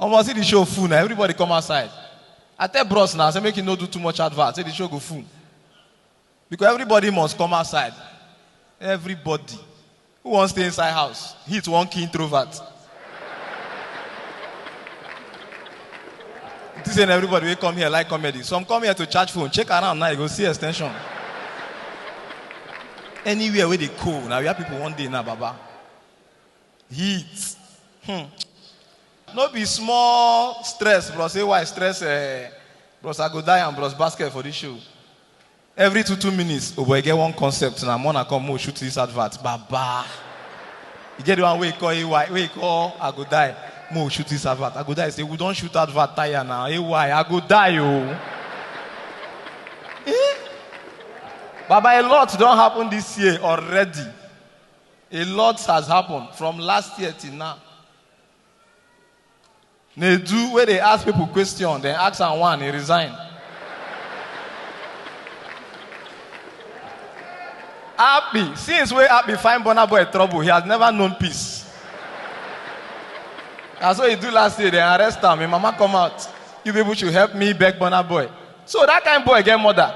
Almost see the show full now. Everybody come outside. I tell bros now, say make you not do too much advert. Say the show go full. Because everybody must come outside. Everybody. Who wants to stay inside house? He's one key introvert. This ain't everybody will come here like comedy. Some come here to charge phone. Check around now, you go see extension. Anywhere where they cool. Now we have people one day now, Baba. Heat. No be small stress, bro. Say why stress? Bros, I go die and bros basket for this show. Every 2 minutes, oh boy, get one concept. Now I'm gonna come more shoot this advert. Baba. You get the one way you call AY, way you call I go die. More shoot this advert. I go die. Say we don't shoot advert tire now. AY, I go die, yo. Baba, a lot don't happen this year already. A lot has happened from last year till now. They do where they ask people questions, then ask and one, he resign. Happy. Since we Happy find Burna Boy trouble, he has never known peace. That's what he do last year. They arrest him. My mama come out. You people should help me beg Burna Boy. So that kind of boy get mother.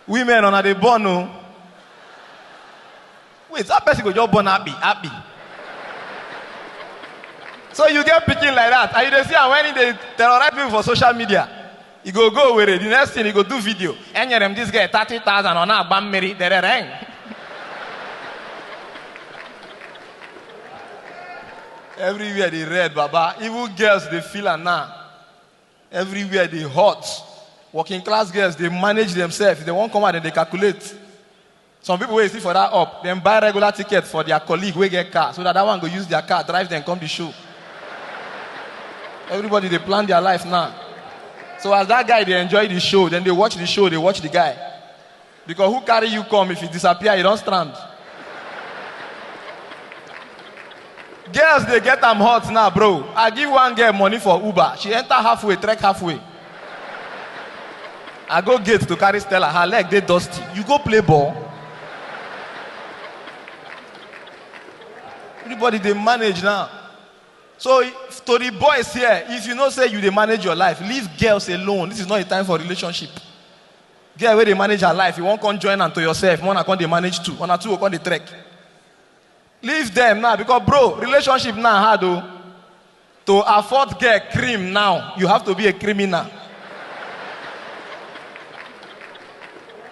Women on the born no. Wait, that person go just born happy. So you get picking like that, and you see how when they terrorize people for social media, you go with it. The next thing you go do video. And you them this guy 30,000 on a bam marry ring. Everywhere they red, Baba. Evil girls they feel and now. Everywhere they hot. Working class girls they manage themselves. If they won't come out, then they calculate. Some people wait see for that up. Then buy regular ticket for their colleague we get car, so that one go use their car, drive them come to show. Everybody they plan their life now. So as that guy they enjoy the show, then they watch the show, they watch the guy. Because who carry you come if you disappear, you don't stand. Girls they get them hot now, bro. I give one girl money for Uber. She enter halfway, trek halfway. I go gate to carry Stella. Her leg they dusty. You go play ball. Everybody they manage now. So to the boys here, if you know say you they manage your life, leave girls alone. This is not a time for relationship. Girl where they manage her life, you won't come join them to yourself. One account they manage two, one or two will come they trek. Leave them now because bro, relationship now hard though. To afford get cream now, you have to be a criminal.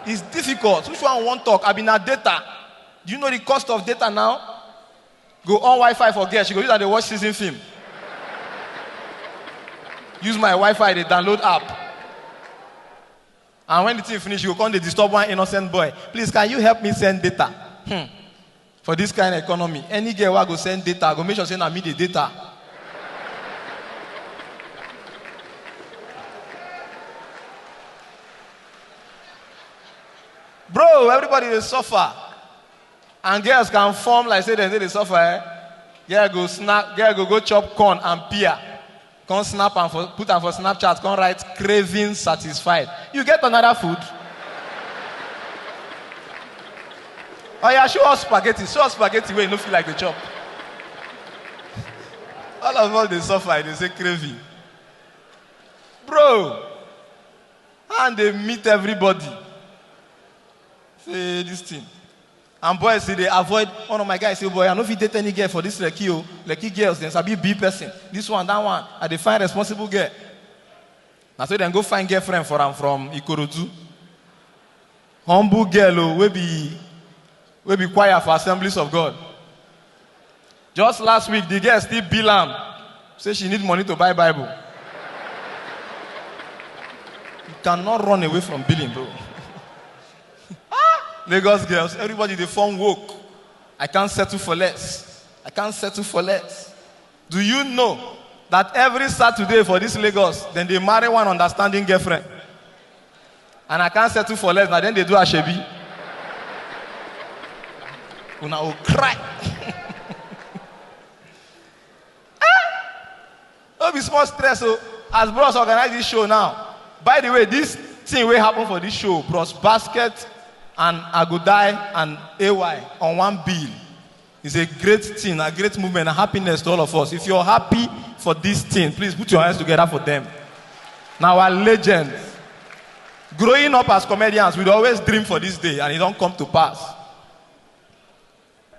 It's difficult. Which one won't talk? I've been at data. Do you know the cost of data now? Go on Wi-Fi for girls. She go use that they watch season film. Use my Wi-Fi, they download app. And when the thing finish, you go come they disturb one innocent boy. Please, can you help me send data? For this kind of economy, any girl will go send data. Go make sure send me the data. Bro, everybody they suffer. And girls can form like say they suffer. Girl go snap, girl go chop corn and pear. Come snap and put them for Snapchat. Come write craving satisfied. You get another food. Oh yeah, show us spaghetti. Show us spaghetti where you don't feel like the chop. All of us they suffer. They say craving. Bro, and they meet everybody. Say this thing. And boys say they avoid. One of my guys say, boy, I don't fit date any girl for this lucky girls. Then sabi B person. This one, that one. And they find responsible girl. And so then go find girlfriend for them from Ikorodu. Humble girl will be quiet for Assemblies of God. Just last week, the girl still bill am. Say she need money to buy Bible. You cannot run away from billing, bro. Lagos girls, everybody they form woke. I can't settle for less. I can't settle for less. Do you know that every Saturday for this Lagos, then they marry one understanding girlfriend? And I can't settle for less. Now then they do a shebi. Una will cry. Don't be small stress. So as bros organize this show now. By the way, this thing will happen for this show. Bros Basket and Agudai and AY on one bill. It's a great thing, a great movement, a happiness to all of us. If you're happy for this thing. Please put your hands together for them. Now, our legends. Growing up as comedians, we'd always dream for this day, and it don't come to pass.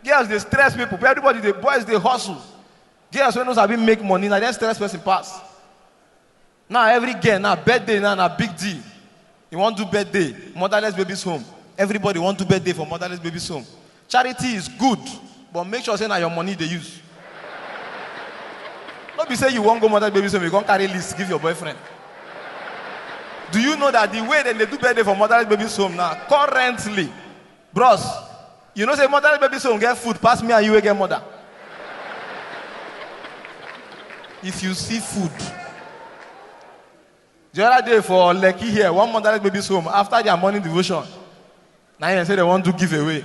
Girls, they stress people. Everybody, the boys, they hustle. Girls, when those have been make money, now they stress person pass. Now, every girl, now, birthday, now, a big deal. You want to do birthday, motherless babies home. Everybody want to do birthday for motherless babies home. Charity is good, but make sure say now your money they use. Don't be say you won't go motherless babies home, you can't carry list, give your boyfriend. Do you know that the way that they do birthday for motherless babies home now, currently, bros, you know say motherless babies home get food, pass me and you will get mother. If you see food. The other day for Lekki here, one motherless baby's home, after their morning devotion, now they say they want to give away.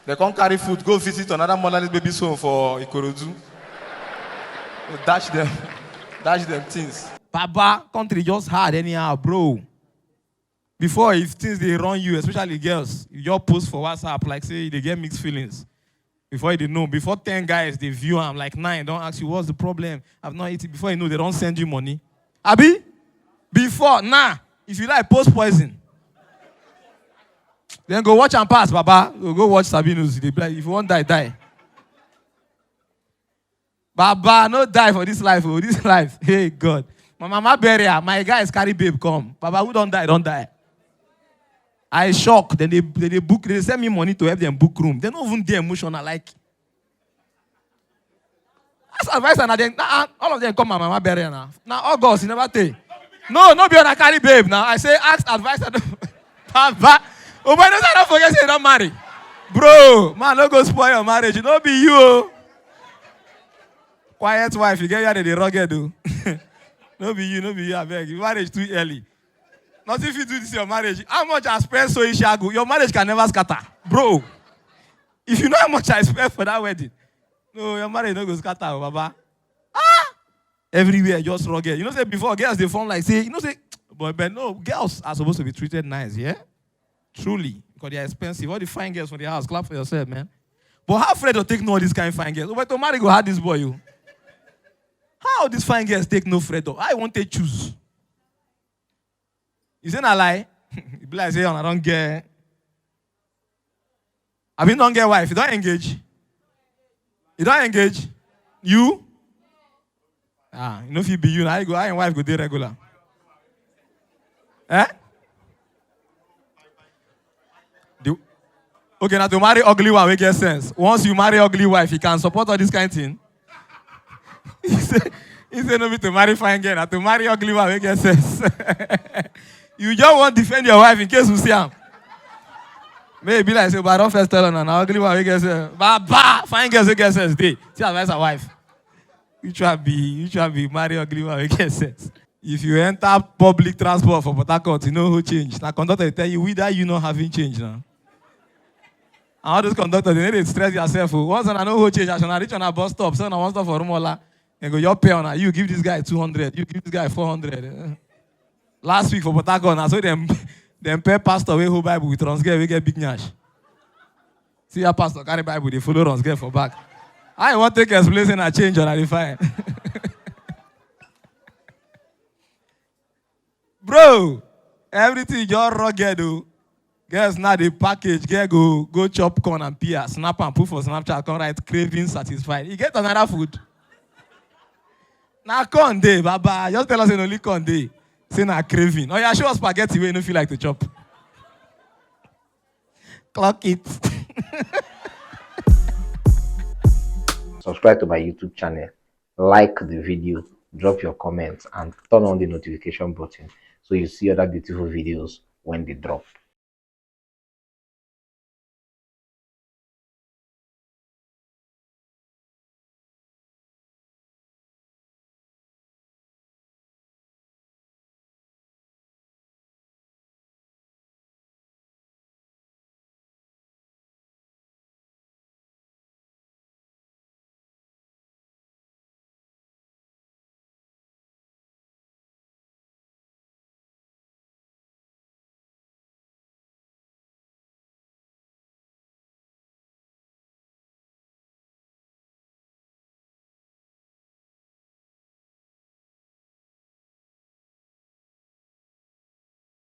They can't carry food, go visit another motherless baby's home for Ikorodu. Dash them things. Baba, country just hard anyhow, bro. Before, if things they run you, especially girls, you just post for WhatsApp, like say they get mixed feelings. Before they know, before 10 guys, they view them, like 9, don't ask you, what's the problem? I've not eaten. Before you know, they don't send you money. Abi? Before, if you like post poison, then go watch and pass, Baba. Go watch Sabinus. If you want die, die. Baba, no die for this life. Oh, this life. Hey, God. My mama bury her. My guys carry babe come. Baba, who don't die, don't die. I shock. Then they send me money to help them book room. They don't even do emotional like. That's advice, and then all of them come. My mama bury her now. Now August, you never take. No be on a carry babe now. I say ask advice. Papa. Oh, but don't forget say you don't marry. Bro, man, don't go spoil your marriage. It don't be you. Quiet wife, you get here they rugged though. No be you, I beg. You marriage too early. Not if you do this your marriage. How much I spend so Ishagu, your marriage can never scatter. Bro. If you know how much I spent for that wedding. No, your marriage don't go scatter, Baba. Everywhere, just rugged. You know, say before girls they form like say, you know, say, but no, girls are supposed to be treated nice, yeah? Truly. Because they're expensive. All the fine girls from the house, clap for yourself, man. But how afraid to take no of these kind of fine girls? But to marry go hard this boy, you. How these fine girls take no Fredo? I want to choose. Is it a lie? You be like, say, I don't get. I mean, don't get wife. You don't engage. You don't engage. You? You know if you be you, I and wife go there regular. Eh? Okay, now to marry ugly one, we get sense. Once you marry ugly wife, you can support all this kind of thing. He said no be to marry fine girl, now to marry ugly one, we get sense. You just want to defend your wife in case you see him. Maybe like say, but I don't first tell her now, ugly one, we get sense. Bah, fine girls, we get sense. See, advise her wife. You try be marry ugly one, we get sense. If you enter public transport for Port Harcourt, you know who changed. Now conductor tell you, whether you not having change now. And all those conductors, they need to stress yourself. Once I know who change, I should reach on a bus stop. So I want stop for Rumola. And go, your pay on her. You give this guy 200. You give this guy 400. Last week for Port Harcourt, I saw them pay pastor way who Bible with Ronsgate, we get big nyash. See your pastor carry Bible, they follow Ronsgate for back. I want to take his place and I change on a fine. Bro, everything just rugged, though. Guys, now the package, go chop corn and pear, snap and put for Snapchat, come write craving satisfied. You get another food. Now corn day, Baba. Just tell us in only corn day. Say na craving. Oh yeah, show us spaghetti where you don't feel like to chop. Clock it. Subscribe to my YouTube channel, like the video, drop your comments, and turn on the notification button so you see other beautiful videos when they drop.